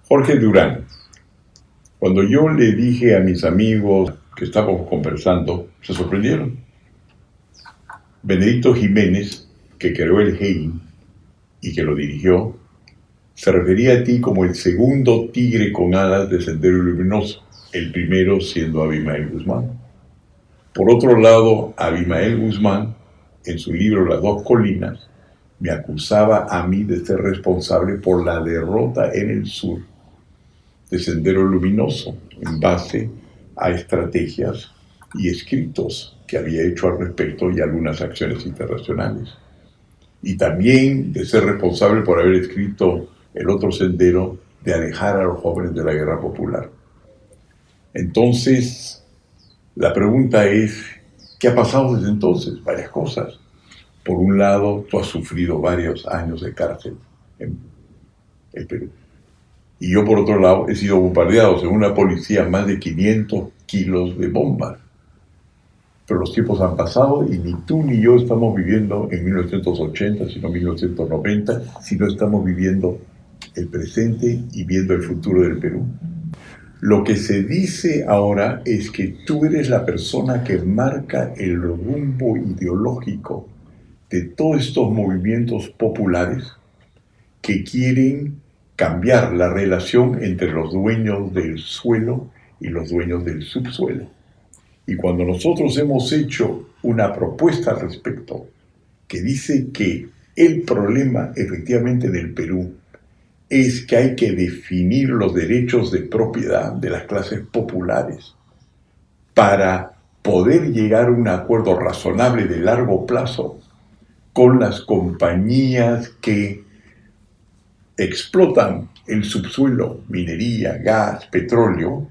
Jorge Durán, cuando yo le dije a mis amigos que estábamos conversando, se sorprendieron. Benedicto Jiménez, que creó el GEI y que lo dirigió, se refería a ti como el segundo tigre con alas de Sendero Luminoso, el primero siendo Abimael Guzmán. Por otro lado, Abimael Guzmán, en su libro Las dos colinas, me acusaba a mí de ser responsable por la derrota en el sur de Sendero Luminoso, en base a estrategias y escritos que había hecho al respecto y algunas acciones internacionales. Y también de ser responsable por haber escrito El otro sendero, de alejar a los jóvenes de la guerra popular. Entonces, la pregunta es, ¿qué ha pasado desde entonces? Varias cosas. Por un lado, tú has sufrido varios años de cárcel en el Perú. Y yo, por otro lado, he sido bombardeado, según la policía, más de 500 kilos de bombas. Pero los tiempos han pasado y ni tú ni yo estamos viviendo en 1980, sino 1990, sino estamos viviendo el presente y viendo el futuro del Perú. Lo que se dice ahora es que tú eres la persona que marca el rumbo ideológico de todos estos movimientos populares que quieren cambiar la relación entre los dueños del suelo y los dueños del subsuelo. Y cuando nosotros hemos hecho una propuesta al respecto que dice que el problema efectivamente en el Perú es que hay que definir los derechos de propiedad de las clases populares para poder llegar a un acuerdo razonable de largo plazo con las compañías que explotan el subsuelo, minería, gas, petróleo.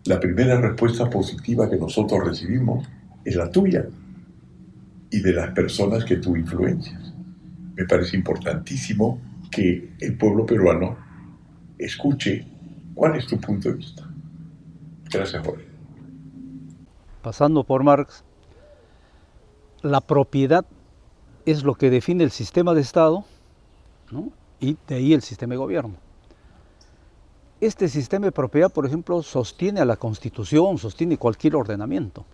La primera respuesta positiva que nosotros recibimos es la tuya y de las personas que tú influencias. Me parece importantísimo que el pueblo peruano escuche cuál es tu punto de vista. Gracias, Jorge. Pasando por Marx, la propiedad es lo que define el sistema de Estado, ¿no? Y de ahí el sistema de gobierno. Este sistema de propiedad, por ejemplo, sostiene a la Constitución, sostiene cualquier ordenamiento.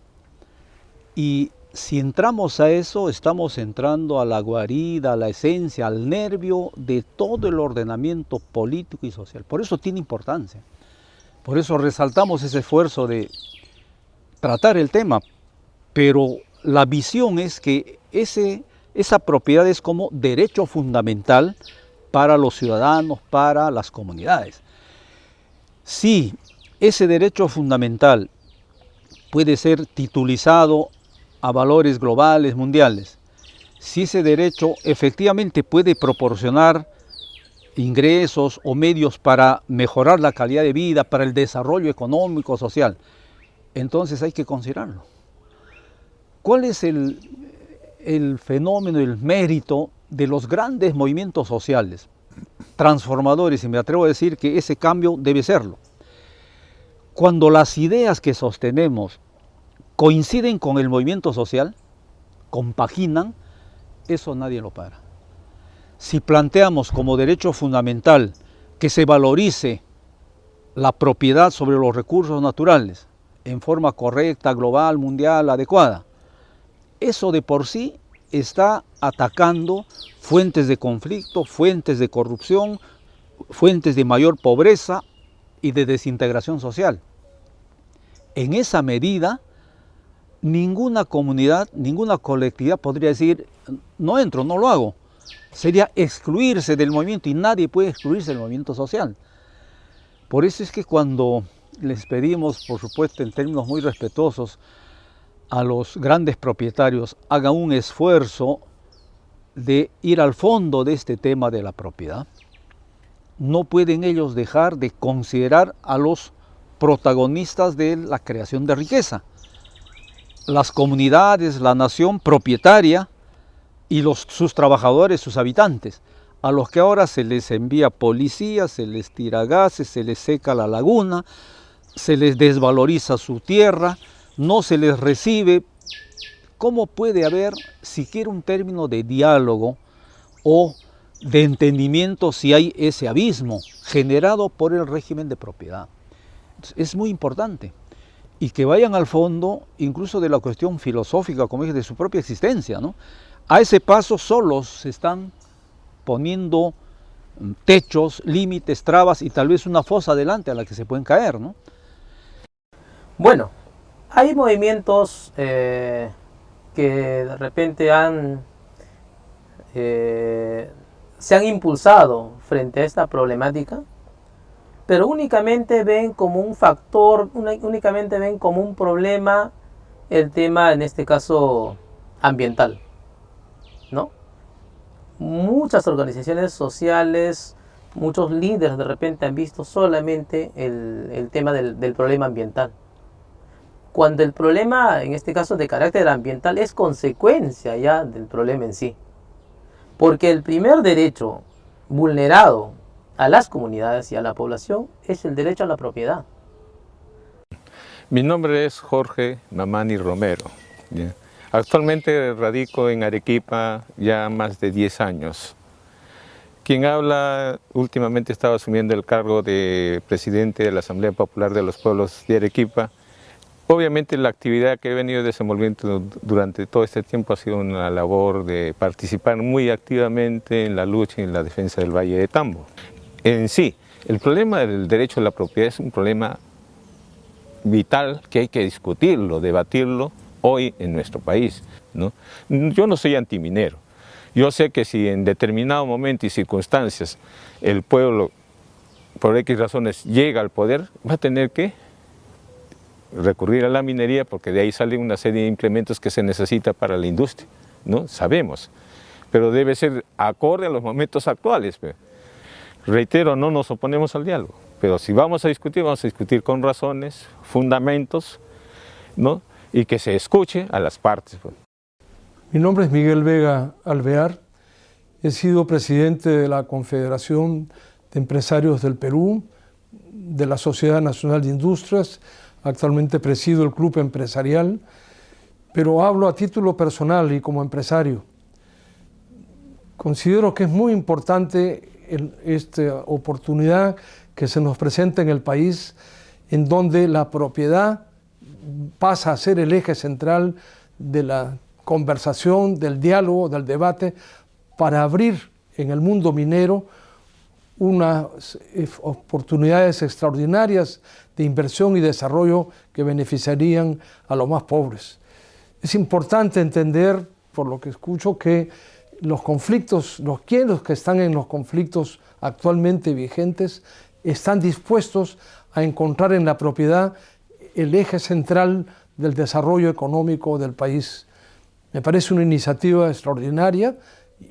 Y si entramos a eso, estamos entrando a la guarida, a la esencia, al nervio de todo el ordenamiento político y social. Por eso tiene importancia. Por eso resaltamos ese esfuerzo de tratar el tema. Pero la visión es que esa propiedad es como derecho fundamental para los ciudadanos, para las comunidades. Si ese derecho fundamental puede ser titulizado a valores globales, mundiales, si ese derecho efectivamente puede proporcionar ingresos o medios para mejorar la calidad de vida, para el desarrollo económico, social, entonces hay que considerarlo. ¿Cuál es el fenómeno, el mérito de los grandes movimientos sociales transformadores? Y me atrevo a decir que ese cambio debe serlo. Cuando las ideas que sostenemos coinciden con el movimiento social, compaginan, eso nadie lo para. Si planteamos como derecho fundamental que se valorice la propiedad sobre los recursos naturales en forma correcta, global, mundial, adecuada, eso de por sí está atacando fuentes de conflicto, fuentes de corrupción, fuentes de mayor pobreza y de desintegración social. En esa medida, ninguna comunidad, ninguna colectividad podría decir, no entro, no lo hago. Sería excluirse del movimiento y nadie puede excluirse del movimiento social. Por eso es que cuando les pedimos, por supuesto, en términos muy respetuosos, a los grandes propietarios hagan un esfuerzo de ir al fondo de este tema de la propiedad, no pueden ellos dejar de considerar a los protagonistas de la creación de riqueza, las comunidades, la nación propietaria y sus trabajadores, sus habitantes, a los que ahora se les envía policía, se les tira gases, se les seca la laguna, se les desvaloriza su tierra, no se les recibe. ¿Cómo puede haber siquiera un término de diálogo o de entendimiento si hay ese abismo generado por el régimen de propiedad. Entonces, es muy importante. Y que vayan al fondo incluso de la cuestión filosófica, como dije, de su propia existencia, ¿no? A ese paso solos se están poniendo techos, límites, trabas y tal vez una fosa adelante a la que se pueden caer, ¿no? Bueno, hay movimientos que de repente se han impulsado frente a esta problemática, pero únicamente ven como un factor, únicamente ven como un problema el tema, en este caso, ambiental, ¿no? Muchas organizaciones sociales, muchos líderes de repente han visto solamente el tema del problema ambiental, cuando el problema, en este caso de carácter ambiental, es consecuencia ya del problema en sí. Porque el primer derecho vulnerado a las comunidades y a la población es el derecho a la propiedad. Mi nombre es Jorge Mamani Romero. Actualmente radico en Arequipa ya más de 10 años. Quien habla, últimamente estaba asumiendo el cargo de presidente de la Asamblea Popular de los Pueblos de Arequipa. Obviamente la actividad que he venido desenvolviendo durante todo este tiempo ha sido una labor de participar muy activamente en la lucha y en la defensa del Valle de Tambo. En sí, el problema del derecho a la propiedad es un problema vital que hay que discutirlo, debatirlo hoy en nuestro país, ¿no? Yo no soy antiminero. Yo sé que si en determinado momento y circunstancias el pueblo, por X razones, llega al poder, va a tener que recurrir a la minería porque de ahí salen una serie de implementos que se necesita para la industria, ¿no? Sabemos, pero debe ser acorde a los momentos actuales. Reitero, no nos oponemos al diálogo, pero si vamos a discutir con razones, fundamentos, ¿no? Y que se escuche a las partes. Mi nombre es Miguel Vega Alvear, he sido presidente de la Confederación de Empresarios del Perú, de la Sociedad Nacional de Industrias. Actualmente presido el Club Empresarial, pero hablo a título personal y como empresario. Considero que es muy importante esta oportunidad que se nos presenta en el país, en donde la propiedad pasa a ser el eje central de la conversación, del diálogo, del debate, para abrir en el mundo minero unas oportunidades extraordinarias de inversión y desarrollo que beneficiarían a los más pobres. Es importante entender, por lo que escucho, que los conflictos, los que están en los conflictos actualmente vigentes, están dispuestos a encontrar en la propiedad el eje central del desarrollo económico del país. Me parece una iniciativa extraordinaria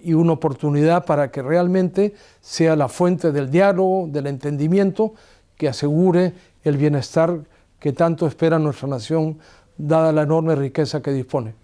y una oportunidad para que realmente sea la fuente del diálogo, del entendimiento, que asegure el bienestar que tanto espera nuestra nación, dada la enorme riqueza que dispone.